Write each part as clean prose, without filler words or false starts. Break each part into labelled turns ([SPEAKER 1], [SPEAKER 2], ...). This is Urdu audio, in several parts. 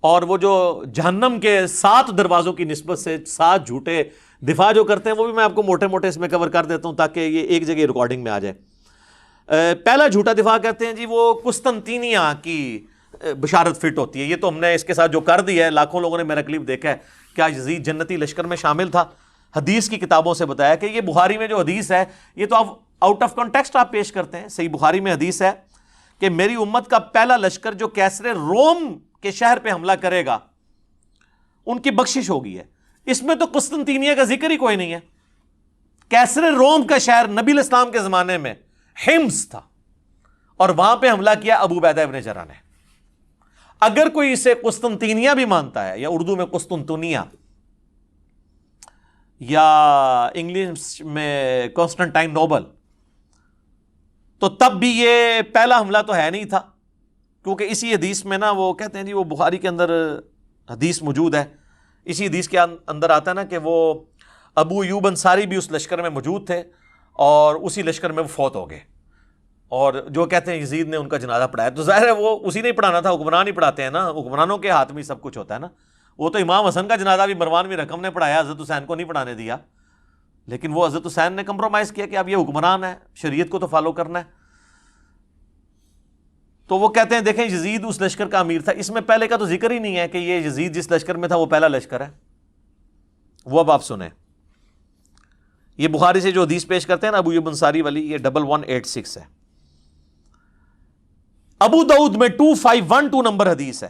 [SPEAKER 1] اور وہ جو جہنم کے 7 دروازوں کی نسبت سے 7 جھوٹے دفاع جو کرتے ہیں وہ بھی میں آپ کو موٹے موٹے اس میں کور کر دیتا ہوں تاکہ یہ ایک جگہ ریکارڈنگ میں آ جائے۔ پہلا جھوٹا دفاع کہتے ہیں جی وہ قسطنطینیہ کی بشارت فٹ ہوتی ہے، یہ تو ہم نے اس کے ساتھ جو کر دی ہے، لاکھوں لوگوں نے میرا کلپ دیکھا ہے، کیا یزید جنتی لشکر میں شامل تھا؟ حدیث کی کتابوں سے بتایا کہ یہ بخاری میں جو حدیث ہے یہ تو آپ آؤٹ آف کانٹیکسٹ آپ پیش کرتے ہیں۔ صحیح بخاری میں حدیث ہے کہ میری امت کا پہلا لشکر جو کیسر روم کے شہر پہ حملہ کرے گا ان کی بخشش ہوگی ہے۔ اس میں تو قسطنطینیہ کا ذکر ہی کوئی نہیں ہے۔ کیسر روم کا شہر نبی الاسلام کے زمانے میں حمص تھا، اور وہاں پہ حملہ کیا ابو عبیدہ ابن جراح نے۔ اگر کوئی اسے قسطنطینیہ بھی مانتا ہے، یا اردو میں قسطنطنیہ، یا انگلش میں کانسٹنٹائن نوبل، تو تب بھی یہ پہلا حملہ تو ہے نہیں تھا، کیونکہ اسی حدیث میں نا وہ کہتے ہیں جی وہ بخاری کے اندر حدیث موجود ہے، اسی حدیث کے اندر آتا ہے نا کہ وہ ابو ایوب انصاری بھی اس لشکر میں موجود تھے اور اسی لشکر میں وہ فوت ہو گئے، اور جو کہتے ہیں یزید نے ان کا جنازہ پڑھایا۔ تو ظاہر ہے وہ اسی نے ہی پڑھانا تھا، حکمران ہی پڑھاتے ہیں نا، حکمرانوں کے ہاتھ میں سب کچھ ہوتا ہے نا۔ وہ تو امام حسن کا جنازہ بھی مروان بن حکم نے پڑھایا، حضرت حسین کو نہیں پڑھانے دیا، لیکن وہ حضرت حسین نے کمپرومائز کیا کہ اب یہ حکمران ہے، شریعت کو تو فالو کرنا ہے۔ تو وہ کہتے ہیں دیکھیں یزید اس لشکر کا امیر تھا، اس میں پہلے کا تو ذکر ہی نہیں ہے کہ یہ یزید جس لشکر میں تھا وہ پہلا لشکر ہے۔ وہ اب آپ سنیں، یہ بخاری سے جو حدیث پیش کرتے ہیں نا ابو ایوب انصاری والی، یہ 1186 ہے۔ ابو داؤد میں 2512 نمبر حدیث ہے۔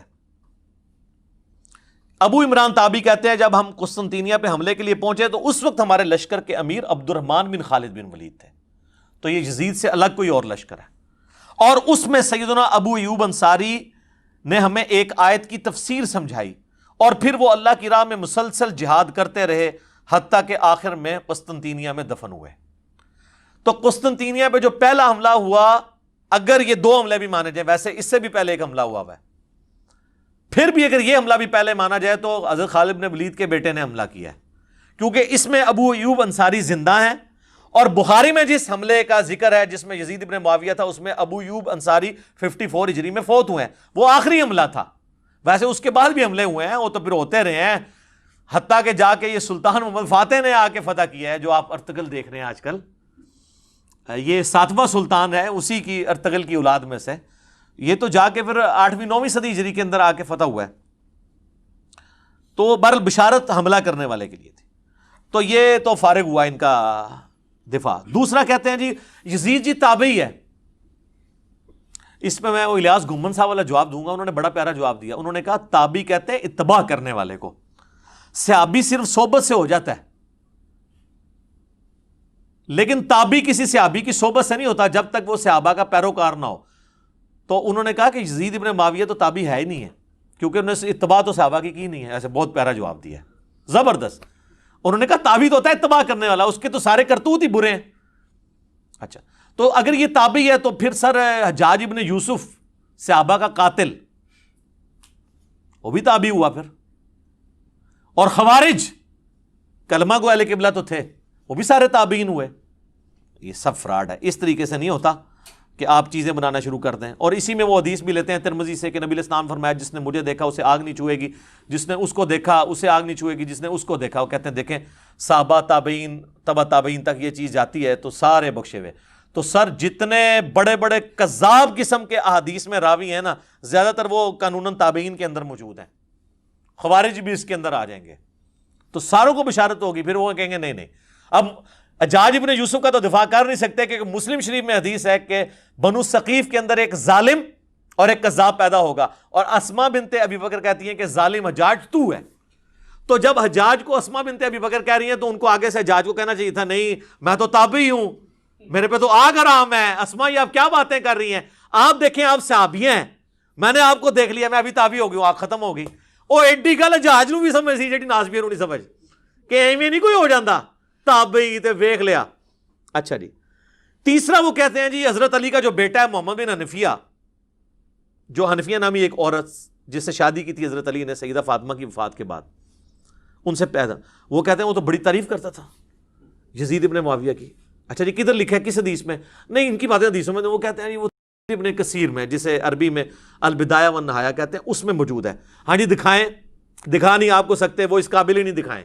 [SPEAKER 1] ابو عمران تابعی کہتے ہیں جب ہم قسطنطینیہ پہ حملے کے لیے پہنچے تو اس وقت ہمارے لشکر کے امیر عبد الرحمن بن خالد بن ولید تھے۔ تو یہ یزید سے الگ کوئی اور لشکر ہے، اور اس میں سیدنا ابو ایوب انصاری نے ہمیں ایک آیت کی تفسیر سمجھائی، اور پھر وہ اللہ کی راہ میں مسلسل جہاد کرتے رہے حتیٰ کہ آخر میں قسطنطینیہ میں دفن ہوئے۔ تو قسطنطینیہ پہ جو پہلا حملہ ہوا، اگر یہ 2 حملے بھی مانے جائیں، ویسے اس سے بھی پہلے ایک حملہ ہوا ہے، پھر بھی اگر یہ حملہ بھی پہلے مانا جائے تو حضرت خالد بن ولید کے بیٹے نے حملہ کیا ہے، کیونکہ اس میں ابو ایوب انصاری زندہ ہیں، اور بخاری میں جس حملے کا ذکر ہے جس میں یزید ابن معاویہ تھا، اس میں ابو ایوب انصاری 54 ہجری میں فوت ہوئے ہیں، وہ آخری حملہ تھا۔ ویسے اس کے بعد بھی حملے ہوئے ہیں، وہ تو پھر ہوتے رہے ہیں، حتیٰ کہ جا کے یہ سلطان محمد فاتح نے آ کے فتح کیا ہے، جو آپ ارطغرل دیکھ رہے ہیں آج کل، یہ 7واں سلطان ہے اسی کی ارطغرل کی اولاد میں سے، یہ تو جا کے پھر 8ویں 9ویں صدی ہجری کے اندر آ کے فتح ہوا ہے۔ تو بہرحال بشارت حملہ کرنے والے کے لیے تھی۔ تو یہ تو فارغ ہوا ان کا دفاع۔ دوسرا کہتے ہیں جی یزید جی تابعی ہے، اس پہ میں وہ الیاس گھمن صاحب والا جواب دوں گا، انہوں نے بڑا پیارا جواب دیا۔ انہوں نے کہا تابعی کہتے ہیں اتباع کرنے والے کو، صحابی صرف صحبت سے ہو جاتا ہے، لیکن تابعی کسی صحابی کی صحبت سے نہیں ہوتا جب تک وہ صحابہ کا پیروکار نہ ہو۔ تو انہوں نے کہا کہ یزید ابن معاویہ تو تابعی ہے ہی نہیں ہے، کیونکہ انہوں نے اتباع تو صحابہ کی نہیں ہے۔ ایسے بہت پیارا جواب دیا ہے، زبردست۔ انہوں نے کہا تابعی تو ہوتا ہے اتباع کرنے والا، اس کے تو سارے کرتوت ہی برے ہیں۔ اچھا، تو اگر یہ تابعی ہے تو پھر سر حجاج ابن یوسف صحابہ کا قاتل، وہ بھی تابعی ہوا پھر، اور خوارج کلمہ گو اہل قبلہ تو تھے، وہ بھی سارے تابعین ہوئے۔ یہ سب فراڈ ہے، اس طریقے سے نہیں ہوتا کہ آپ چیزیں بنانا شروع کر دیں۔ اور اسی میں وہ حدیث بھی لیتے ہیں ترمذی سے کہ نبی علیہ السلام فرمایا جس نے مجھے دیکھا اسے آگ نہیں چھوئے گی، جس نے اس کو دیکھا اسے آگ نہیں چھوئے گی، جس نے اس کو دیکھا۔ وہ کہتے ہیں دیکھیں صحابہ تابعین تبع تابعین تک یہ چیز جاتی ہے تو سارے بخشے ہوئے۔ تو سر جتنے بڑے بڑے کذاب قسم کے احادیث میں راوی ہیں نا، زیادہ تر وہ قانوناً تابعین کے اندر موجود ہیں، خوارج بھی اس کے اندر آ جائیں گے، تو ساروں کو بشارت ہوگی۔ پھر وہ کہیں گے نہیں نہیں، اب حجاج ابن یوسف کا تو دفاع کر نہیں سکتے، کہ مسلم شریف میں حدیث ہے کہ بنو ثقیف کے اندر ایک ظالم اور ایک کذاب پیدا ہوگا، اور اسماء بنت ابی بکر کہتی ہیں کہ ظالم حجاج تو ہے۔ تو جب حجاج کو اسماء بنت ابی بکر کہہ رہی ہیں تو ان کو آگے سے حجاج کو کہنا چاہیے تھا نہیں میں تو تابعی ہوں، میرے پہ تو آگ حرام ہے، اسماء یہ آپ کیا باتیں کر رہی ہیں، آپ دیکھیں آپ صحابیہ ہیں، میں نے آپ کو دیکھ لیا، میں ابھی تابعی ہو گئی ہوں، آگ ختم ہو گئی۔ او ایڈی گل حجاج نو بھی سمجھ سی جیڑی ناسبیہ نو نہیں سمجھ، کہ ایویں نہیں کوئی ہو جاندہ تابعی تے ویکھ لیا۔ اچھا جی، تیسرا وہ کہتے ہیں جی حضرت علی کا جو بیٹا ہے محمد بن حنفیہ، جو حنفیہ نامی ایک عورت جس سے شادی کی تھی حضرت علی نے سیدہ فاطمہ کی وفات کے بعد، ان سے پیدا، وہ کہتے ہیں وہ تو بڑی تعریف کرتا تھا یزید ابن معاویہ کی۔ اچھا جی، کدھر لکھا ہے کس حدیث میں؟ نہیں ان کی باتیں حدیثوں میں، وہ کہتے ہیں وہ ابن کثیر میں، جسے عربی میں البدایہ والنہایہ کہتے ہیں، اس میں موجود ہے۔ ہاں جی دکھائیں، دکھا نہیں آپ کو سکتے، وہ اس قابل ہی نہیں دکھائیں،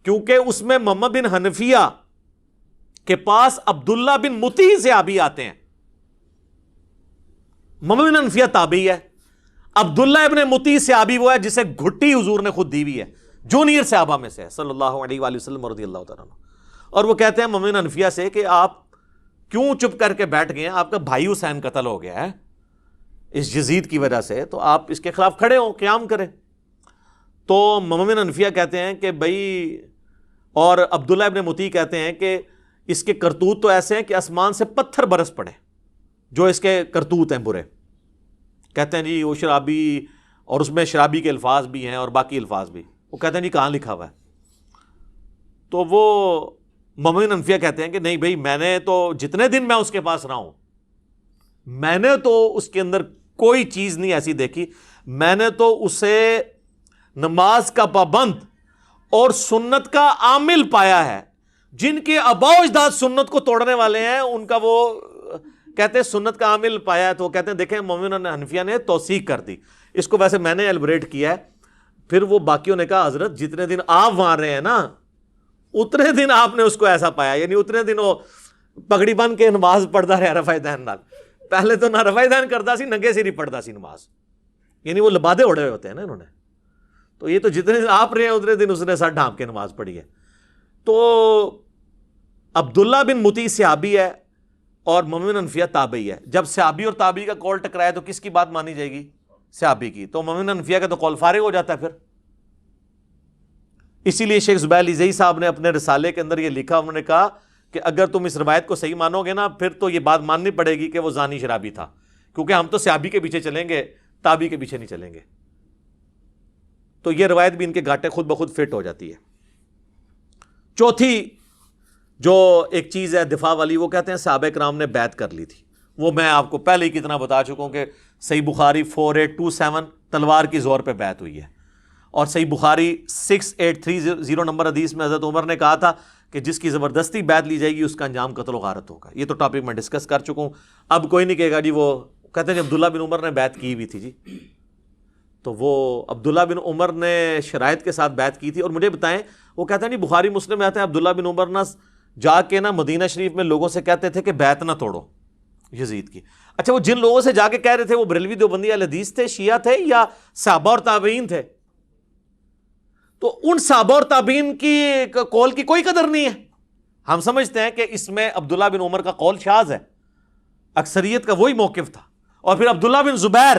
[SPEAKER 1] کیونکہ اس میں محمد بن حنفیہ کے پاس عبداللہ بن مطیع صحابی آتے ہیں۔ محمد بن حنفیہ تابعی ہے، عبداللہ ابن مطیع صحابی وہ ہے جسے گھٹی حضور نے خود دی ہوئی ہے، جونیئر صحابہ میں سے صلی اللہ علیہ وآلہ وسلم رضی اللہ تعالیٰ عنہ۔ اور وہ کہتے ہیں محمد بن حنفیہ سے کہ آپ کیوں چپ کر کے بیٹھ گئے ہیں؟ آپ کا بھائی حسین قتل ہو گیا ہے اس یزید کی وجہ سے، تو آپ اس کے خلاف کھڑے ہوں، قیام کریں۔ تو محمد بن حنفیہ کہتے ہیں کہ بھائی، اور عبداللہ ابن مطیع کہتے ہیں کہ اس کے کرتوت تو ایسے ہیں کہ آسمان سے پتھر برس پڑے، جو اس کے کرتوت ہیں برے۔ کہتے ہیں جی وہ شرابی، اور اس میں شرابی کے الفاظ بھی ہیں اور باقی الفاظ بھی۔ وہ کہتے ہیں جی کہاں لکھا ہوا ہے؟ تو وہ محمد بن حنفیہ کہتے ہیں کہ نہیں بھائی، میں نے تو جتنے دن میں اس کے پاس رہا ہوں، میں نے تو اس کے اندر کوئی چیز نہیں ایسی دیکھی، میں نے تو اسے نماز کا پابند اور سنت کا عامل پایا ہے۔ جن کے آباء و اجداد سنت کو توڑنے والے ہیں، ان کا وہ کہتے ہیں سنت کا عامل پایا ہے۔ تو وہ کہتے ہیں دیکھیں محمد بن حنفیہ نے توثیق کر دی اس کو، ویسے میں نے ایلبریٹ کیا ہے۔ پھر وہ باقیوں نے کہا حضرت جتنے دن آپ وہاں رہے ہیں نا، اتنے دن آپ نے اس کو ایسا پایا، یعنی اتنے دن وہ پگڑی بن کے نماز پڑھتا رہا رفع دین نال۔ پہلے تو نہ رفع دین کرتا سی، ننگے سر ہی پڑھتا سی نماز، یعنی وہ لبادے اڑے ہوئے ہوتے ہیں نا انہوں نے۔ تو یہ تو جتنے دن آپ رہے ہیں اتنے دن اس نے سر ڈھانپ کے نماز پڑھی ہے۔ تو عبداللہ بن مطیع صحابی ہے اور محمد بن حنفیہ تابعی ہے۔ جب صحابی اور تابعی کا قول ٹکرایا تو کس کی بات مانی جائے گی؟ صحابی کی۔ تو محمد بن حنفیہ کا تو قول فارغ ہو جاتا ہے پھر۔ اسی لیے شیخ زبیر علیزئی صاحب نے اپنے رسالے کے اندر یہ لکھا، انہوں نے کہا کہ اگر تم اس روایت کو صحیح مانو گے نا، پھر تو یہ بات ماننی پڑے گی کہ وہ زانی شرابی تھا، کیونکہ ہم تو صحابی کے پیچھے چلیں گے، تابعی کے پیچھے نہیں چلیں گے۔ تو یہ روایت بھی ان کے گھاٹے خود بخود فٹ ہو جاتی ہے۔ چوتھی جو ایک چیز ہے دفاع والی، وہ کہتے ہیں صحابہ کرام نے بیعت کر لی تھی۔ وہ میں آپ کو پہلے ہی کتنا بتا چکا ہوں کہ صحیح بخاری 4827 تلوار کی زور پہ بیعت ہوئی ہے، اور صحیح بخاری 6830 نمبر حدیث میں حضرت عمر نے کہا تھا کہ جس کی زبردستی بیعت لی جائے گی اس کا انجام قتل و غارت ہوگا۔ یہ تو ٹاپک میں ڈسکس کر چکا ہوں، اب کوئی نہیں کہے گا جی وہ کہتے ہیں جی عبداللہ بن عمر نے بیعت کی ہوئی تھی جی۔ تو وہ عبداللہ بن عمر نے شرائط کے ساتھ بیعت کی تھی، اور مجھے بتائیں، وہ کہتے ہیں جی بخاری مسلم میں آتے ہیں عبداللہ بن عمر نہ جا کے نا مدینہ شریف میں لوگوں سے کہتے تھے کہ بیعت نہ توڑو یزید کی۔ اچھا، وہ جن لوگوں سے جا کے کہہ رہے تھے وہ بریلوی دیوبندی اہل حدیث تھے، شیعہ تھے، یا صحابہ اور تابعین تھے؟ تو ان صحابہ اور تابعین کی قول کی کوئی قدر نہیں ہے۔ ہم سمجھتے ہیں کہ اس میں عبداللہ بن عمر کا قول شاذ ہے، اکثریت کا وہی موقف تھا۔ اور پھر عبداللہ بن زبیر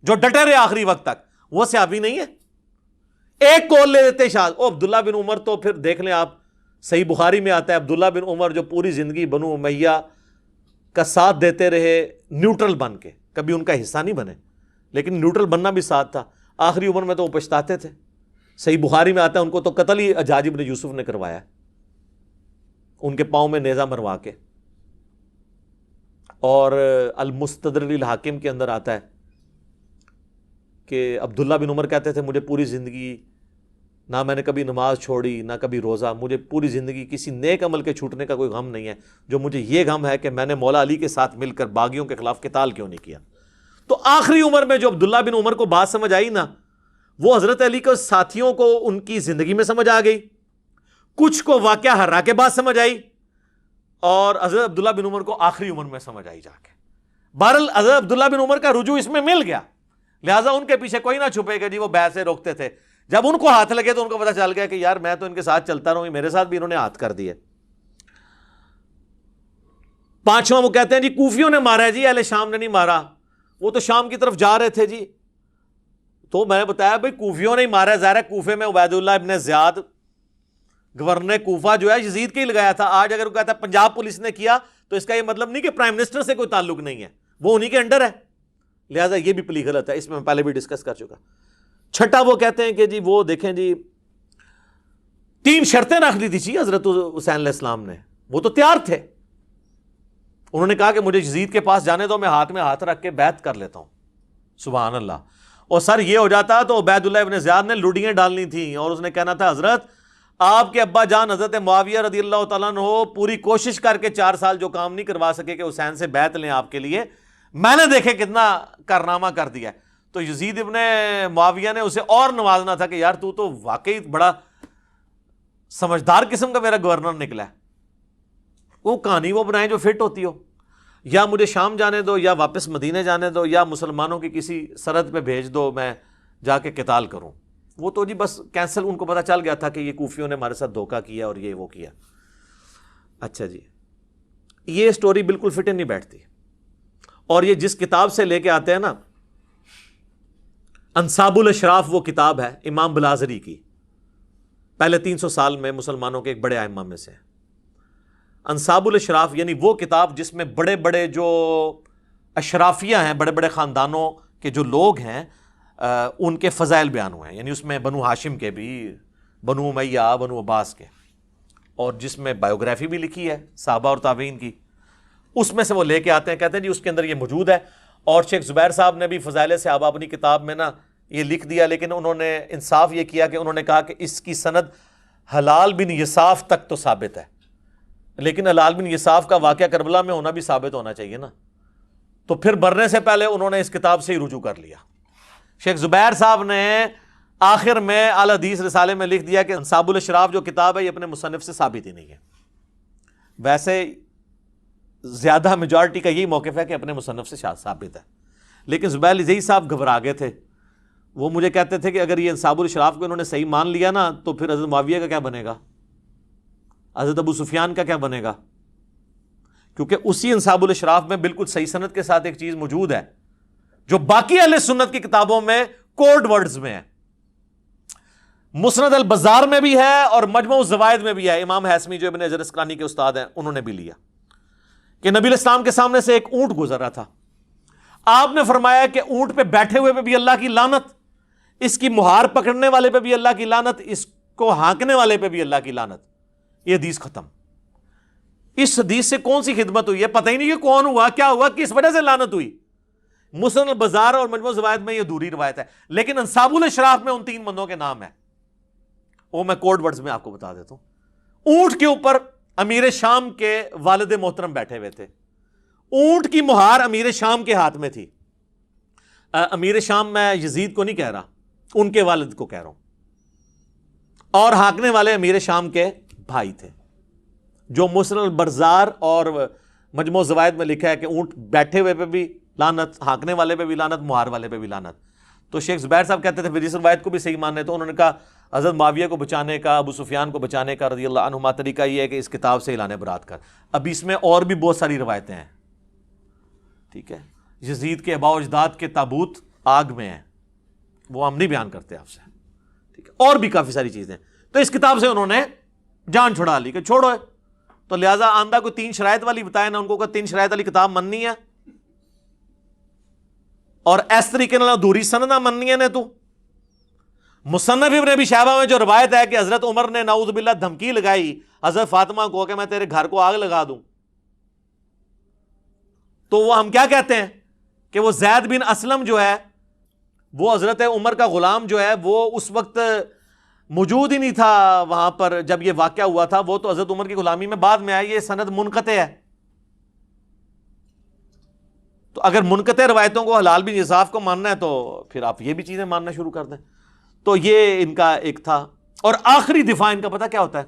[SPEAKER 1] جو ڈٹے رہے آخری وقت تک، وہ صحابی نہیں ہے، ایک قول لے لیتے شاذ۔ او عبداللہ بن عمر تو پھر دیکھ لیں آپ، صحیح بخاری میں آتا ہے عبداللہ بن عمر جو پوری زندگی بنو امیہ کا ساتھ دیتے رہے نیوٹرل بن کے، کبھی ان کا حصہ نہیں بنے، لیکن نیوٹرل بننا بھی ساتھ تھا۔ آخری عمر میں تو وہ پچھتاتے تھے۔ صحیح بخاری میں آتا ہے ان کو تو قتل ہی حجاج بن یوسف نے کروایا، ان کے پاؤں میں نیزہ مروا کے۔ اور المستدرک للحاکم کے اندر آتا ہے کہ عبداللہ بن عمر کہتے تھے مجھے پوری زندگی نہ میں نے کبھی نماز چھوڑی نہ کبھی روزہ، مجھے پوری زندگی کسی نیک عمل کے چھوٹنے کا کوئی غم نہیں ہے، جو مجھے یہ غم ہے کہ میں نے مولا علی کے ساتھ مل کر باغیوں کے خلاف قتال کیوں نہیں کیا۔ تو آخری عمر میں جو عبداللہ بن عمر کو بات سمجھ آئی نا، وہ حضرت علی کے ساتھیوں کو ان کی زندگی میں سمجھ آ گئی، کچھ کو واقعہ ہررا کے بعد سمجھ آئی، اور حضرت عبداللہ بن عمر کو آخری عمر میں سمجھ آئی جا کے۔ بہرحال حضرت عبداللہ بن عمر کا رجوع اس میں مل گیا، لہٰذا ان کے پیچھے کوئی نہ چھپے گا جی وہ بیعت سے روکتے تھے۔ جب ان کو ہاتھ لگے تو ان کو پتہ چل گیا کہ یار میں تو ان کے ساتھ چلتا رہوں، میرے ساتھ بھی انہوں نے ہاتھ کر دیے۔ پانچواں وہ کہتے ہیں جی کوفیوں نے مارا ہے جی، اہل شام نے نہیں مارا، وہ تو شام کی طرف جا رہے تھے جی۔ تو میں نے بتایا بھائی کوفیوں نے ہی مارا ہے، ظاہر ہے کوفے میں عبید اللہ ابن زیاد گورنر کوفہ جو ہے یزید کے ہی لگایا تھا۔ آج اگر وہ کہتا ہے پنجاب پولیس نے کیا تو اس کا یہ مطلب نہیں کہ پرائم منسٹر سے کوئی تعلق نہیں ہے، وہ انہی کے انڈر ہے، لہٰذا یہ بھی پلی غلط ہے، اس میں پہلے بھی ڈسکس کر چکا۔ چھٹا وہ کہتے ہیں کہ جی وہ دیکھیں جی 3 شرطیں رکھ دی تھی جی حضرت حسین علیہ السلام نے، وہ تو تیار تھے۔ انہوں نے کہا کہ مجھے یزید کے پاس جانے دو، میں ہاتھ میں ہاتھ رکھ کے بیعت کر لیتا ہوں۔ سبحان اللہ۔ اور سر یہ ہو جاتا تو عبید اللہ ابن زیاد نے لوڈیاں ڈالنی تھیں اور اس نے کہنا تھا حضرت آپ کے ابا جان حضرت معاویہ رضی اللہ تعالیٰ عنہ پوری کوشش کر کے 4 سال جو کام نہیں کروا سکے کہ حسین سے بیعت لیں آپ کے لیے، میں نے دیکھے کتنا کارنامہ کر دیا ہے۔ تو یزید ابن معاویہ نے اسے اور نوازنا تھا کہ یار تو واقعی بڑا سمجھدار قسم کا میرا گورنر نکلا ہے، وہ کہانی وہ بنائیں جو فٹ ہوتی ہو، یا مجھے شام جانے دو، یا واپس مدینے جانے دو، یا مسلمانوں کی کسی سرحد پہ بھیج دو، میں جا کے قتال کروں۔ وہ تو جی بس کینسل، ان کو پتہ چل گیا تھا کہ یہ کوفیوں نے ہمارے ساتھ دھوکہ کیا اور یہ وہ کیا۔ اچھا جی، یہ سٹوری بالکل فٹ نہیں بیٹھتی، اور یہ جس کتاب سے لے کے آتے ہیں نا، انصاب الاشراف وہ کتاب ہے امام بلازری کی، پہلے 300 سال میں مسلمانوں کے ایک بڑے ائمہ میں سے۔ انصاب الاشراف یعنی وہ کتاب جس میں بڑے بڑے جو اشرافیہ ہیں، بڑے بڑے خاندانوں کے جو لوگ ہیں، ان کے فضائل بیان ہوئے ہیں، یعنی اس میں بنو ہاشم کے بھی، بنو امیہ، بنو عباس کے، اور جس میں بایوگرافی بھی لکھی ہے صحابہ اور تابعین کی، اس میں سے وہ لے کے آتے ہیں، کہتے ہیں جی اس کے اندر یہ موجود ہے۔ اور شیخ زبیر صاحب نے بھی فضائل صحابہ اپنی کتاب میں نا یہ لکھ دیا، لیکن انہوں نے انصاف یہ کیا کہ انہوں نے کہا کہ اس کی سند حلال بن یساف تک تو ثابت ہے، لیکن حلال بن یساف کا واقعہ کربلا میں ہونا بھی ثابت ہونا چاہیے نا، تو پھر مرنے سے پہلے انہوں نے اس کتاب سے ہی رجوع کر لیا۔ شیخ زبیر صاحب نے آخر میں اعلی حدیث رسالے میں لکھ دیا کہ انصاب الاشراف جو کتاب ہے یہ اپنے مصنف سے ثابت ہی نہیں ہے۔ ویسے زیادہ میجارٹی کا یہی موقف ہے کہ اپنے مصنف سے ثابت ہے، لیکن زبیر لذیذ صاحب گھبرا گئے تھے، وہ مجھے کہتے تھے کہ اگر یہ انصاب الاشراف کو انہوں نے صحیح مان لیا نا تو پھر حضرت معاویہ کا کیا بنے گا، حضرت ابو سفیان کا کیا بنے گا، کیونکہ اسی انصاب الاشراف میں بالکل صحیح سند کے ساتھ ایک چیز موجود ہے جو باقی اہل سنت کی کتابوں میں کوڈ ورڈز میں ہے، مسند البزار میں بھی ہے اور مجموع الزوائد میں بھی ہے۔ امام حیثمی جو ابن حجر اسقلانی کے استاد ہیں انہوں نے بھی لیا کہ نبی علیہ السلام کے سامنے سے ایک اونٹ گزر رہا تھا، آپ نے فرمایا کہ اونٹ پہ بیٹھے ہوئے پہ بھی اللہ کی لعنت، اس کی مہار پکڑنے والے پہ بھی اللہ کی لعنت، اس کو ہانکنے والے پہ بھی اللہ کی لعنت۔ یہ حدیث ختم۔ اس حدیث سے کون سی خدمت ہوئی ہے، پتہ ہی نہیں کہ کون ہوا، کیا ہوا، کس وجہ سے لعنت ہوئی۔ مسند البزار اور مجموع الزوائد میں یہ ادھوری روایت ہے، لیکن انصاب الاشراف میں ان 3 بندوں کے نام ہیں، وہ میں کوڈ ورڈز میں آپ کو بتا دیتا ہوں۔ اونٹ کے اوپر امیر شام کے والد محترم بیٹھے ہوئے تھے، اونٹ کی مہار امیر شام کے ہاتھ میں تھی۔ امیر شام میں یزید کو نہیں کہہ رہا، ان کے والد کو کہہ رہا ہوں، اور ہانکنے والے امیر شام کے بھائی تھے، جو مسند البزار اور مجموع الزوائد میں لکھا ہے کہ اونٹ بیٹھے ہوئے پہ بھی لعنت، ہانکنے والے پہ بھی لعنت، مہار والے پہ بھی لعنت۔ تو شیخ زبیر صاحب کہتے تھے پھر اس روایت کو بھی صحیح ماننے، تو انہوں نے کہا حضرت معاویہ کو بچانے کا، ابو سفیان کو بچانے کا رضی اللہ عنہما طریقہ یہ ہے کہ اس کتاب سے اعلان برات کر۔ اب اس میں اور بھی بہت ساری روایتیں ہیں، ٹھیک ہے، یزید کے آباء و اجداد کے تابوت آگ میں ہیں، وہ ہم نہیں بیان کرتے آپ سے، ٹھیک ہے، اور بھی کافی ساری چیزیں۔ تو اس کتاب سے انہوں نے جان چھڑا لی کہ چھوڑو ہے، تو لہٰذا آندہ کوئی 3 شرائط والی بتائے نا، ان کو 3 شرائط والی کتاب مننی ہے، اور اس طریقے نال ادھوری سند نہ مننی ہے نے تو۔ مصنف ابن ابی شیبہ میں جو روایت ہے کہ حضرت عمر نے نعوذ باللہ دھمکی لگائی حضرت فاطمہ کو کہ میں تیرے گھر کو آگ لگا دوں، تو وہ ہم کیا کہتے ہیں کہ وہ زید بن اسلم جو ہے، وہ حضرت عمر کا غلام جو ہے، وہ اس وقت موجود ہی نہیں تھا وہاں پر جب یہ واقعہ ہوا تھا، وہ تو حضرت عمر کی غلامی میں بعد میں آئی، یہ سند منقطع ہے۔ تو اگر منقطع روایتوں کو حلال بن یساف کو ماننا ہے تو پھر آپ یہ بھی چیزیں ماننا شروع کر دیں۔ تو یہ ان کا ایک تھا، اور آخری دفاع ان کا پتہ کیا ہوتا ہے،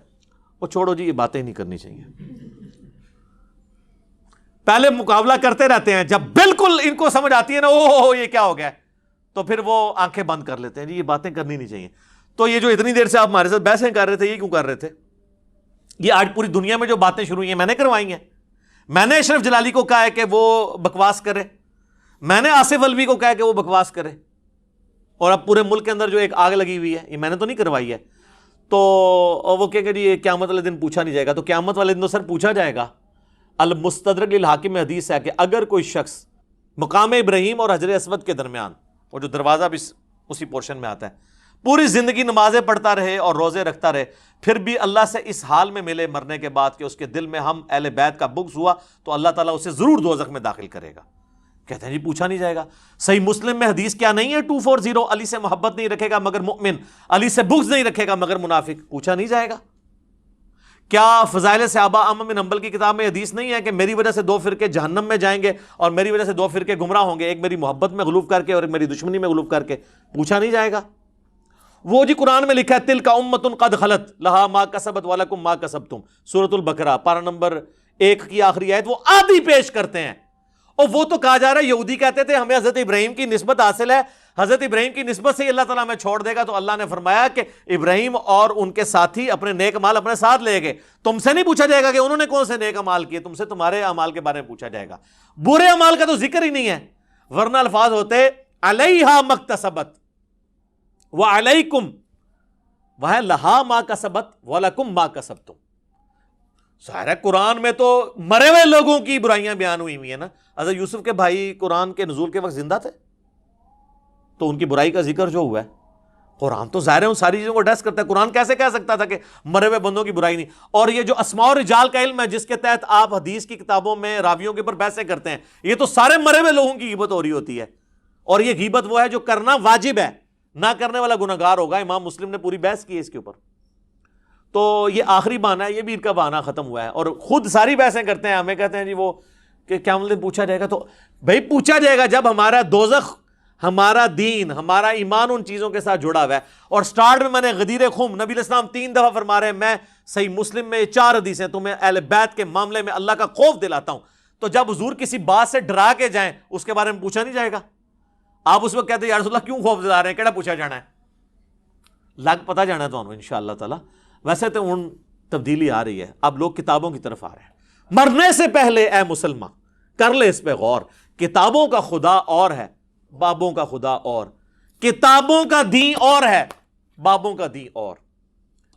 [SPEAKER 1] وہ چھوڑو جی یہ باتیں نہیں کرنی چاہیے، پہلے مقابلہ کرتے رہتے ہیں، جب بالکل ان کو سمجھ آتی ہے نا او یہ کیا ہو گیا، تو پھر وہ آنکھیں بند کر لیتے ہیں، جی یہ باتیں کرنی نہیں چاہیے۔ تو یہ جو اتنی دیر سے آپ ہمارے ساتھ بحثیں کر رہے تھے، یہ کیوں کر رہے تھے؟ یہ آج پوری دنیا میں جو باتیں شروع ہوئی ہیں میں نے کروائی ہیں۔ میں نے اشرف جلالی کو کہا ہے کہ وہ بکواس کرے، میں نے آصف الوی کو کہا ہے کہ وہ بکواس کرے، اور اب پورے ملک کے اندر جو ایک آگ لگی ہوئی ہے یہ میں نے تو نہیں کروائی ہے۔ تو وہ کہے گا جی یہ قیامت والے دن پوچھا نہیں جائے گا، تو قیامت والے دن تو سر پوچھا جائے گا۔ المستدرک للحاکم میں حدیث ہے کہ اگر کوئی شخص مقام ابراہیم اور حجر اسود کے درمیان، وہ جو دروازہ بھی اسی پورشن میں آتا ہے، پوری زندگی نمازیں پڑھتا رہے اور روزے رکھتا رہے، پھر بھی اللہ سے اس حال میں ملے مرنے کے بعد کہ اس کے دل میں ہم اہل بیت کا بغض ہوا، تو اللہ تعالیٰ اسے ضرور دوزخ میں داخل کرے گا۔ کہتے ہیں جی پوچھا نہیں جائے گا۔ صحیح مسلم میں حدیث کیا نہیں ہے 240، علی سے محبت نہیں رکھے گا مگر مؤمن، علی سے بغض نہیں رکھے گا مگر منافق، پوچھا نہیں جائے گا۔ کیا فضائل صحابہ احمد بن حنبل کی کتاب میں حدیث نہیں ہے کہ میری وجہ سے 2 فرقے جہنم میں جائیں گے اور میری وجہ سے 2 فرقے گمراہ ہوں گے، ایک میری محبت میں غلوف کر کے اور ایک میری دشمنی میں غلوف کر کے؟ پوچھا نہیں جائے گا؟ وہ جی قرآن میں لکھا ہے تلک امۃ قد خلت لہا ما کسبت ولکم ما کسبتم، سورۃ البقرہ پارہ نمبر 1 کی آخری آیت، وہ آدھی پیش کرتے ہیں۔ اور وہ تو کہا جا رہا ہے، یہودی کہتے تھے ہمیں حضرت ابراہیم کی نسبت حاصل ہے، حضرت ابراہیم کی نسبت سے ہی اللہ تعالیٰ ہمیں چھوڑ دے گا، تو اللہ نے فرمایا کہ ابراہیم اور ان کے ساتھی اپنے نیک اعمال اپنے ساتھ لے گئے، تم سے نہیں پوچھا جائے گا کہ انہوں نے کون سے نیک اعمال کیے، تم سے تمہارے اعمال کے بارے میں پوچھا جائے گا۔ برے اعمال کا تو ذکر ہی نہیں ہے، ورنہ الفاظ ہوتے علیہا مکتسبت وعلیکم، وہ لہا ما کسبت ولکم ما کسبتم۔ ظاہر ہے قرآن میں تو مرے ہوئے لوگوں کی برائیاں بیان ہوئی ہیں نا۔ حضرت یوسف کے بھائی قرآن کے نزول کے وقت زندہ تھے، تو ان کی برائی کا ذکر جو ہوا ہے، قرآن تو ظاہر ہے ان ساری چیزوں کو ایڈریس کرتا ہے۔ قرآن کیسے کہہ سکتا تھا کہ مرے ہوئے بندوں کی برائی نہیں؟ اور یہ جو اسماء و رجال کا علم ہے جس کے تحت آپ حدیث کی کتابوں میں راویوں کے اوپر بحثیں کرتے ہیں، یہ تو سارے مرے ہوئے لوگوں کی غیبت ہو رہی ہوتی ہے، اور یہ غیبت وہ ہے جو کرنا واجب ہے، نہ کرنے والا گناہگار ہوگا۔ امام مسلم نے پوری بحث کی ہے اس کے اوپر۔ تو یہ آخری بہانہ ہے، یہ بھی ان کا بہانہ ختم ہوا ہے، اور خود ساری بحثیں کرتے ہیں، ہمیں کہتے ہیں جی وہ کہ قیامت میں پوچھا جائے گا۔ تو بھائی پوچھا جائے گا جب ہمارا دوزخ، ہمارا دین، ہمارا ایمان ان چیزوں کے ساتھ جڑا ہوا ہے۔ اور سٹارٹ میں نے غدیر خم، نبی علیہ السلام 3 دفعہ فرما رہے ہیں، میں صحیح مسلم میں 4 حدیثیں تمہیں اہل بیت کے معاملے میں اللہ کا خوف دلاتا ہوں۔ تو جب حضور کسی بات سے ڈرا کے جائیں اس کے بارے میں پوچھا نہیں جائے گا؟ آپ اس وقت کہتے ہیں یا رسول اللہ کیوں خوف دلا رہے ہیں، کیڑا پوچھا جانا ہے؟ لگ پتہ جانا ہے تو انشاءاللہ تعالی۔ ویسے تو ان تبدیلی آ رہی ہے، اب لوگ کتابوں کی طرف آ رہے ہیں۔ مرنے سے پہلے اے مسلمان کر لے اس پہ غور، کتابوں کا خدا اور ہے، بابوں کا خدا اور، کتابوں کا دین اور ہے، بابوں کا دین اور،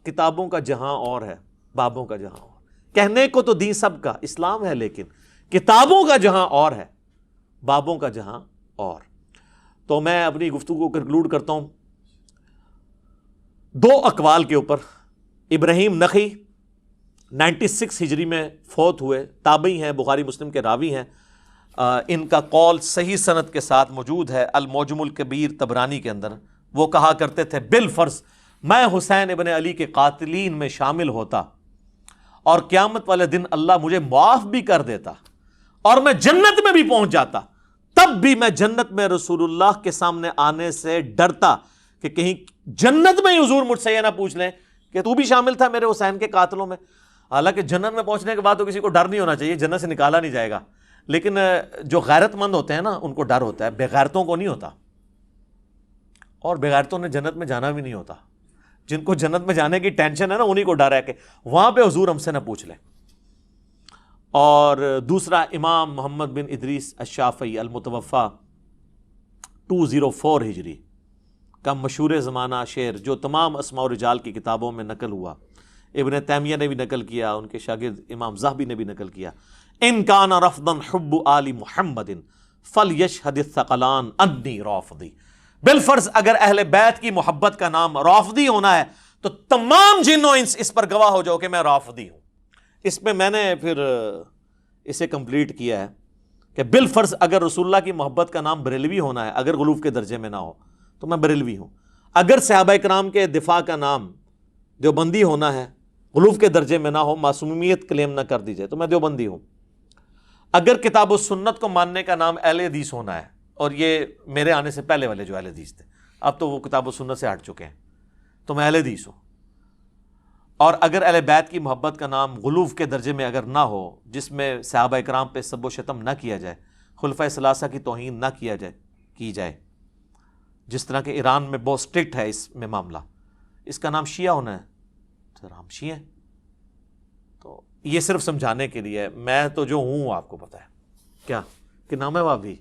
[SPEAKER 1] کتابوں کا جہاں اور ہے، بابوں کا جہاں اور۔ کہنے کو تو دین سب کا اسلام ہے، لیکن کتابوں کا جہاں اور ہے، بابوں کا جہاں اور۔ تو میں اپنی گفتگو کو کنکلوڈ کرتا ہوں 2 اقوال کے اوپر۔ ابراہیم نخعی 96 ہجری میں فوت ہوئے، تابعی ہیں، بخاری مسلم کے راوی ہیں۔ ان کا قول صحیح سند کے ساتھ موجود ہے المعجم الکبیر طبرانی کے اندر۔ وہ کہا کرتے تھے بالفرض میں حسین ابن علی کے قاتلین میں شامل ہوتا اور قیامت والے دن اللہ مجھے معاف بھی کر دیتا اور میں جنت میں بھی پہنچ جاتا، تب بھی میں جنت میں رسول اللہ کے سامنے آنے سے ڈرتا کہ کہیں جنت میں ہی حضور مجھ سے یہ نہ پوچھ لیں کہ تو بھی شامل تھا میرے حسین کے قاتلوں میں۔ حالانکہ جنت میں پہنچنے کے بعد تو کسی کو ڈر نہیں ہونا چاہیے، جنت سے نکالا نہیں جائے گا، لیکن جو غیرت مند ہوتے ہیں نا ان کو ڈر ہوتا ہے، بے غیرتوں کو نہیں ہوتا، اور بے غیرتوں نے جنت میں جانا بھی نہیں ہوتا۔ جن کو جنت میں جانے کی ٹینشن ہے نا انہی کو ڈر ہے کہ وہاں پہ حضور ہم سے نہ پوچھ لیں۔ اور دوسرا امام محمد بن ادریس الشافعی المتوفا 204 ہجری کا مشہور زمانہ شعر جو تمام اسماء و رجال کی کتابوں میں نقل ہوا، ابن تیمیہ نے بھی نقل کیا، ان کے شاگرد امام ذہبی نے بھی نقل کیا، ان کان رفضا حب آل محمد فلیشہد الثقلان انی رافضی۔ بالفرض اگر اہل بیت کی محبت کا نام رافضی ہونا ہے تو تمام جن و انس اس پر گواہ ہو جاؤ کہ میں رافضی ہوں۔ اس میں میں نے پھر اسے کمپلیٹ کیا ہے کہ بالفرض اگر رسول اللہ کی محبت کا نام بریلوی ہونا ہے، اگر غلوف کے درجے میں نہ ہو تو میں بریلوی ہوں۔ اگر صحابہ کرام کے دفاع کا نام دیوبندی ہونا ہے، غلوف کے درجے میں نہ ہو، معصومیت کلیم نہ کر دی جائے تو میں دیوبندی ہوں۔ اگر کتاب و سنت کو ماننے کا نام اہل حدیث ہونا ہے، اور یہ میرے آنے سے پہلے والے جو اہل حدیث تھے اب تو وہ کتاب و سنت سے ہٹ چکے ہیں، تو میں اہل حدیث ہوں۔ اور اگر اہل بیت کی محبت کا نام غلوف کے درجے میں اگر نہ ہو، جس میں صحابہ کرام پہ سب و شتم نہ کیا جائے، خلفۂ ثلاثہ کی توہین نہ کی جائے، جس طرح کہ ایران میں بہت اسٹرکٹ ہے اس میں معاملہ، اس کا نام شیعہ ہونا ہے تو ہم شیعہ ہیں۔ تو یہ صرف سمجھانے کے لیے، میں تو جو ہوں آپ کو پتہ ہے کیا کہ نام ہے بابی،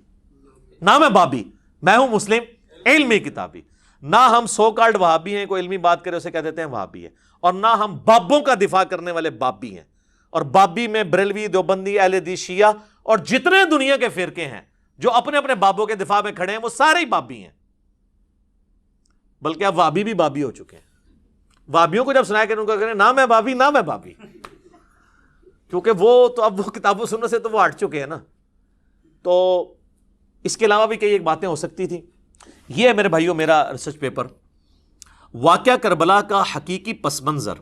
[SPEAKER 1] نام ہے بابی، میں ہوں مسلم علمی کتابی، نہ ہم سو کالڈ وہابی ہیں، کوئی علمی بات کرے اسے کہہ دیتے ہیں وہابی ہے، اور نہ ہم بابوں کا دفاع کرنے والے بابی ہیں۔ اور بابی میں بریلوی، دیوبندی، اہل حدیث، شیعہ اور جتنے دنیا کے فرقے ہیں جو اپنے اپنے بابوں کے دفاع میں کھڑے ہیں وہ سارے ہی بابی ہیں، بلکہ اب وہابی بھی بابی ہو چکے ہیں۔ وہابیوں کو جب سنایا کہ ان کو کہنے نام ہے بابی، نام ہے بابی، کیونکہ وہ تو اب وہ کتاب و سنت سے تو وہ ہٹ چکے ہیں نا۔ تو اس کے علاوہ بھی کئی ایک باتیں ہو سکتی تھیں۔ یہ ہے میرے بھائیوں میرا ریسرچ پیپر، واقعہ کربلا کا حقیقی پس منظر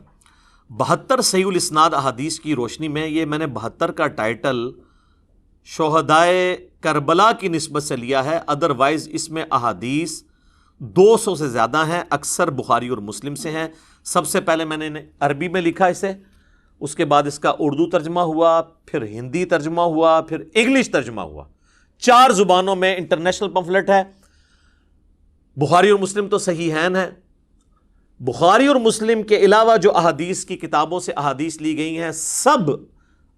[SPEAKER 1] 72 صحیح الاسناد احادیث کی روشنی میں، یہ میں نے 72 کا ٹائٹل شہدائے کربلا کی نسبت سے لیا ہے، ادروائز اس میں احادیث 200 سے زیادہ ہیں، اکثر بخاری اور مسلم سے ہیں۔ سب سے پہلے میں نے عربی میں لکھا اسے، اس کے بعد اس کا اردو ترجمہ ہوا، پھر ہندی ترجمہ ہوا، پھر انگلش ترجمہ ہوا، 4 زبانوں میں انٹرنیشنل پمفلٹ ہے۔ بخاری اور مسلم تو صحیحین ہیں، بخاری اور مسلم کے علاوہ جو احادیث کی کتابوں سے احادیث لی گئی ہیں، سب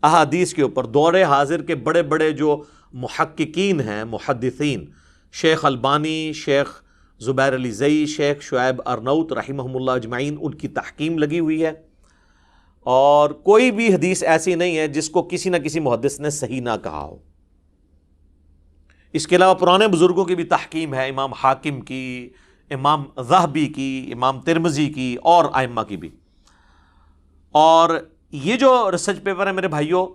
[SPEAKER 1] احادیث کے اوپر دور حاضر کے بڑے بڑے جو محققین ہیں، محدثین، شیخ البانی، شیخ زبیر علی زئی، شیخ شعیب ارنوت رحمہم اللہ اجمعین، ان کی تحقیم لگی ہوئی ہے، اور کوئی بھی حدیث ایسی نہیں ہے جس کو کسی نہ کسی محدث نے صحیح نہ کہا ہو۔ اس کے علاوہ پرانے بزرگوں کی بھی تحقیم ہے، امام حاکم کی، امام ذہبی کی، امام ترمذی کی، اور ائمہ کی بھی۔ اور یہ جو ریسرچ پیپر ہے میرے بھائیوں،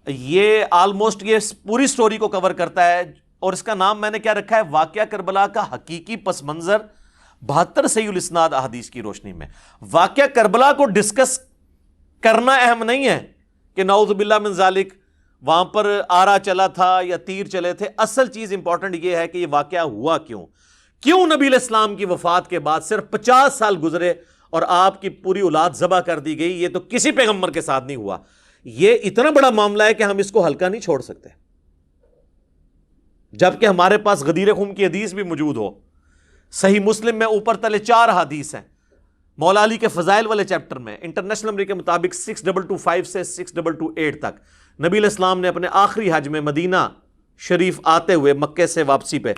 [SPEAKER 1] یہ آلموسٹ یہ پوری سٹوری کو کور کرتا ہے، اور اس کا نام میں نے کیا رکھا ہے؟ واقعہ کربلا کا حقیقی پس منظر 72 صحیح الاسناد احادیث کی روشنی میں۔ واقعہ کربلا کو ڈسکس کرنا اہم نہیں ہے کہ نعوذ باللہ من ذالک وہاں پر آرا چلا تھا یا تیر چلے تھے، اصل چیز امپورٹنٹ یہ ہے کہ یہ واقعہ ہوا کیوں نبی علیہ السلام کی وفات کے بعد صرف 50 سال گزرے اور آپ کی پوری اولاد ذبح کر دی گئی۔ یہ تو کسی پیغمبر کے ساتھ نہیں ہوا۔ یہ اتنا بڑا معاملہ ہے کہ ہم اس کو ہلکا نہیں چھوڑ سکتے، جبکہ ہمارے پاس غدیر خم کی حدیث بھی موجود ہو۔ صحیح مسلم میں اوپر تلے 4 حدیث ہیں، مولا علی کے فضائل والے چیپٹر میں انٹرنیشنل نمبر کے مطابق 6225 سے 6228 تک نبی علیہ السلام نے اپنے آخری حج میں مدینہ شریف آتے ہوئے مکے سے واپسی پہ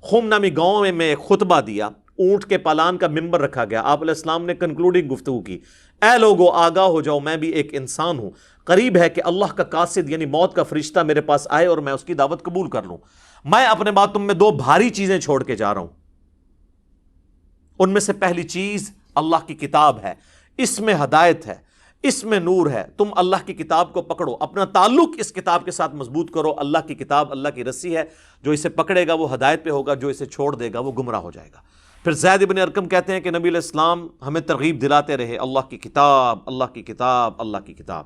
[SPEAKER 1] خم نامی گاؤں میں ایک خطبہ دیا، اونٹ کے پالان کا ممبر رکھا گیا۔ آپ علیہ السلام نے کنکلوڈنگ گفتگو کی، اے لوگو آگاہ ہو جاؤ، میں بھی ایک انسان ہوں، قریب ہے کہ اللہ کا قاصد یعنی موت کا فرشتہ میرے پاس آئے اور میں اس کی دعوت قبول کر لوں۔ میں اپنے بعد تم میں 2 بھاری چیزیں چھوڑ کے جا رہا ہوں، ان میں سے پہلی چیز اللہ کی کتاب ہے، اس میں ہدایت ہے، اس میں نور ہے، تم اللہ کی کتاب کو پکڑو، اپنا تعلق اس کتاب کے ساتھ مضبوط کرو۔ اللہ کی کتاب اللہ کی رسی ہے، جو اسے پکڑے گا وہ ہدایت پہ ہوگا، جو اسے چھوڑ دے گا وہ گمراہ ہو جائے گا۔ پھر زید بن ارقم کہتے ہیں کہ نبی علیہ السلام ہمیں ترغیب دلاتے رہے، اللہ کی کتاب، اللہ کی کتاب، اللہ کی کتاب،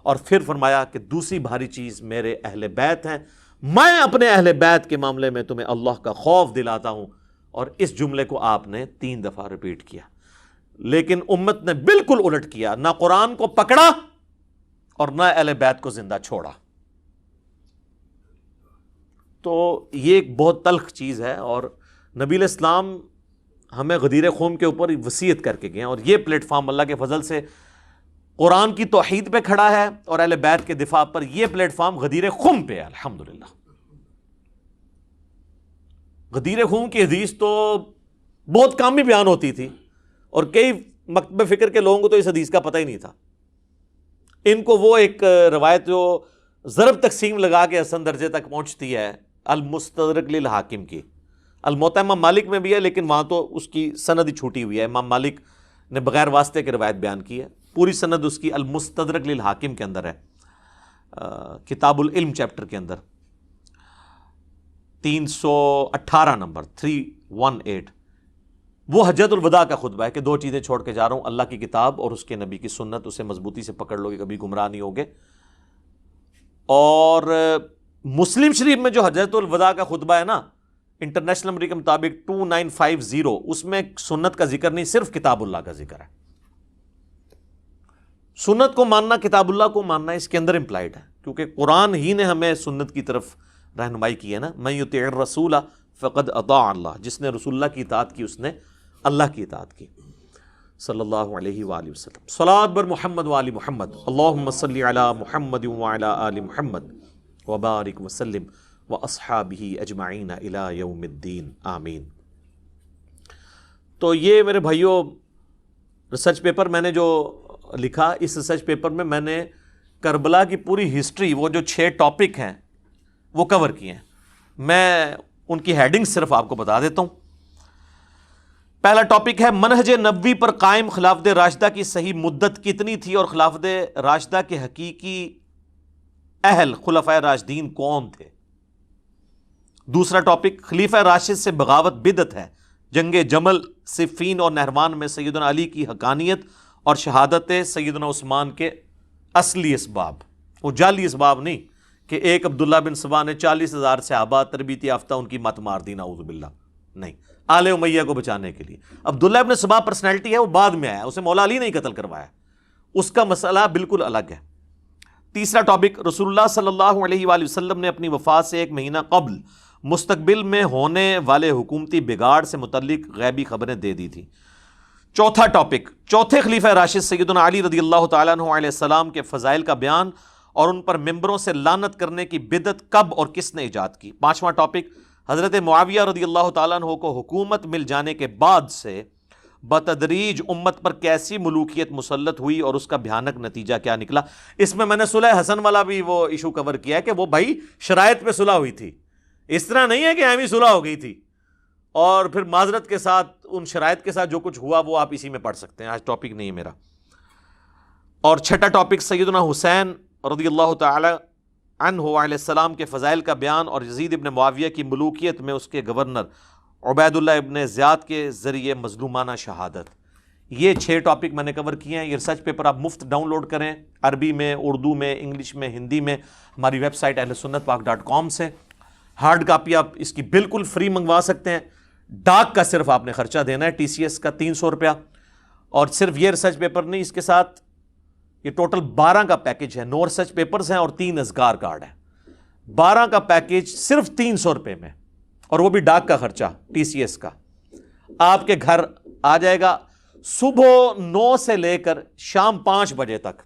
[SPEAKER 1] اور پھر فرمایا کہ دوسری بھاری چیز میرے اہل بیت ہیں، میں اپنے اہل بیت کے معاملے میں تمہیں اللہ کا خوف دلاتا ہوں۔ اور اس جملے کو آپ نے 3 دفعہ ریپیٹ کیا، لیکن امت نے بالکل الٹ کیا، نہ قرآن کو پکڑا اور نہ اہل بیت کو زندہ چھوڑا۔ تو یہ ایک بہت تلخ چیز ہے، اور نبی علیہ السلام ہمیں غدیر خم کے اوپر وصیت کر کے گئے، اور یہ پلیٹ فارم اللہ کے فضل سے قرآن کی توحید پہ کھڑا ہے، اور اہل بیت کے دفاع پر یہ پلیٹ فارم غدیر خم پہ ہے۔ الحمدللہ غدیر خم کی حدیث تو بہت کم ہی بیان ہوتی تھی، اور کئی مکتب فکر کے لوگوں کو تو اس حدیث کا پتہ ہی نہیں تھا۔ ان کو وہ ایک روایت جو ضرب تقسیم لگا کے حسن درجے تک پہنچتی ہے، المستدرک للحاکم کی، الموطا امام مالک میں بھی ہے، لیکن وہاں تو اس کی سند ہی چھوٹی ہوئی ہے، امام مالک نے بغیر واسطے کے روایت بیان کی ہے، پوری سند اس کی المستدرک للحاکم کے اندر ہے، کتاب العلم چیپٹر کے اندر 318 نمبر 318۔ وہ حجۃ الوداع کا خطبہ ہے کہ 2 چیزیں چھوڑ کے جا رہا ہوں، اللہ کی کتاب اور اس کے نبی کی سنت، اسے مضبوطی سے پکڑ لو گے کبھی گمراہ نہیں ہوگے۔ اور مسلم شریف میں جو حجۃ الوداع کا خطبہ ہے نا، انٹرنیشنل نمبر کے مطابق 2950، اس میں سنت کا ذکر نہیں، صرف کتاب اللہ کا ذکر ہے۔ سنت کو ماننا، کتاب اللہ کو ماننا اس کے اندر امپلائڈ ہے، کیونکہ قرآن ہی نے ہمیں سنت کی طرف رہنمائی کی ہے نا، من یطیع الرسول فقد اطاع اللہ، جس نے رسول اللہ کی اطاعت کی اس نے اللہ کی اطاعت کی، صلی اللہ علیہ وآلہ وسلم۔ صلاۃ بر محمد وآل محمد، اللہم صلی علی محمد وعلی آل محمد وبارک وسلم واصحابہ اجمعین الی یوم الدین، آمین۔ تو یہ میرے بھائیوں ریسرچ پیپر میں نے جو لکھا، اس ریسرچ پیپر میں میں نے کربلا کی پوری ہسٹری، وہ جو 6 ٹاپک ہیں وہ کور کیے ہیں۔ میں ان کی ہیڈنگ صرف آپ کو بتا دیتا ہوں۔ پہلا ٹاپک ہے منہج نبوی پر قائم خلافت راشدہ کی صحیح مدت کتنی تھی اور خلافت راشدہ کے حقیقی اہل خلفائے راشدین کون تھے۔ دوسرا ٹاپک خلیفہ راشد سے بغاوت بدعت ہے، جنگ جمل، صفین اور نہروان میں سیدنا علی کی حقانیت اور شہادت سیدنا عثمان کے اصلی اسباب، وہ جعلی اسباب نہیں کہ ایک عبداللہ بن سبا نے 40,000 صحابہ تربیت یافتہ ان کی مت مار دی، نعوذ باللہ، نہیں، آل امیہ کو بچانے کے لیے۔ عبداللہ ابن سبا پرسنالٹی ہے، وہ بعد میں آیا، اسے مولا علی نہیں قتل کروایا، اس کا مسئلہ بالکل الگ ہے۔ تیسرا ٹاپک، رسول اللہ صلی اللہ علیہ وآلہ وسلم نے اپنی وفات سے 1 مہینہ قبل مستقبل میں ہونے والے حکومتی بگاڑ سے متعلق غیبی خبریں دے دی تھیں۔ چوتھا ٹاپک، چوتھے خلیفہ راشد سیدنا علی رضی اللہ تعالیٰ عنہ علیہ السلام کے فضائل کا بیان اور ان پر ممبروں سے لعنت کرنے کی بدعت کب اور کس نے ایجاد کی۔ پانچواں ٹاپک، حضرت معاویہ رضی اللہ تعالیٰ عنہ کو حکومت مل جانے کے بعد سے بتدریج امت پر کیسی ملوکیت مسلط ہوئی اور اس کا بھیانک نتیجہ کیا نکلا۔ اس میں نے صلح حسن والا بھی وہ ایشو کور کیا ہے کہ وہ بھائی شرائط پہ صلح ہوئی تھی، اس طرح نہیں ہے کہ ایویں صلح ہو گئی تھی، اور پھر معذرت کے ساتھ ان شرائط کے ساتھ جو کچھ ہوا وہ آپ اسی میں پڑھ سکتے ہیں، آج ٹاپک نہیں ہے میرا۔ اور چھٹا ٹاپک، سیدنا حسین رضی اللہ تعالی عنہ علیہ السلام کے فضائل کا بیان اور یزید ابن معاویہ کی ملوکیت میں اس کے گورنر عبید اللہ ابن زیاد کے ذریعے مظلومانہ شہادت۔ یہ 6 ٹاپک میں نے کور کیے ہیں۔ یہ ریسرچ پیپر آپ مفت ڈاؤن لوڈ کریں، عربی میں، اردو میں، انگلش میں، ہندی میں، ہماری ویب سائٹ ahlsunnatpak.com سے۔ ہارڈ کاپی آپ اس کی بالکل فری منگوا سکتے ہیں، ڈاک کا صرف آپ نے خرچہ دینا ہے، TCS کا 300 روپیہ۔ اور صرف یہ ریسرچ پیپر نہیں، اس کے ساتھ یہ ٹوٹل 12 کا پیکج ہے، 9 ریسرچ پیپرز ہیں اور 3 اذکار کارڈ ہیں۔ 12 کا پیکج صرف 300 روپے میں، اور وہ بھی ڈاک کا خرچہ TCS کا، آپ کے گھر آ جائے گا صبح 9 سے لے کر شام 5 بجے تک۔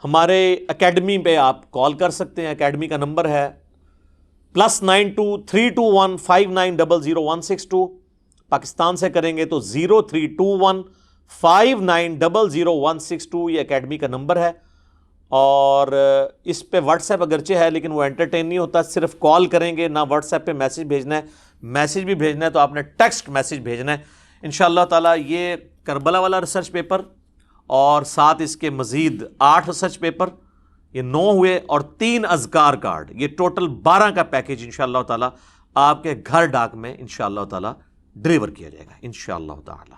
[SPEAKER 1] ہمارے اکیڈمی پہ آپ کال کر سکتے ہیں، اکیڈمی کا نمبر ہے +92 321 5900 162۔ پاکستان سے کریں گے تو 0321 5900 یہ اکیڈمی کا نمبر ہے۔ اور اس پہ واٹس ایپ اگرچہ ہے لیکن وہ انٹرٹین نہیں ہوتا، صرف کال کریں گے، نہ واٹس ایپ پہ میسج بھیجنا ہے۔ میسج بھی بھیجنا ہے تو آپ نے ٹیکسٹ میسج بھیجنا ہے۔ انشاءاللہ تعالیٰ یہ کربلا والا ریسرچ پیپر اور ساتھ اس کے مزید 8 ریسرچ پیپر، یہ 9 ہوئے، اور 3 اذکار کارڈ، یہ ٹوٹل 12 کا پیکج انشاءاللہ تعالیٰ آپ کے گھر ڈاک میں انشاءاللہ تعالیٰ ڈیلیور کیا جائے گا انشاءاللہ تعالیٰ۔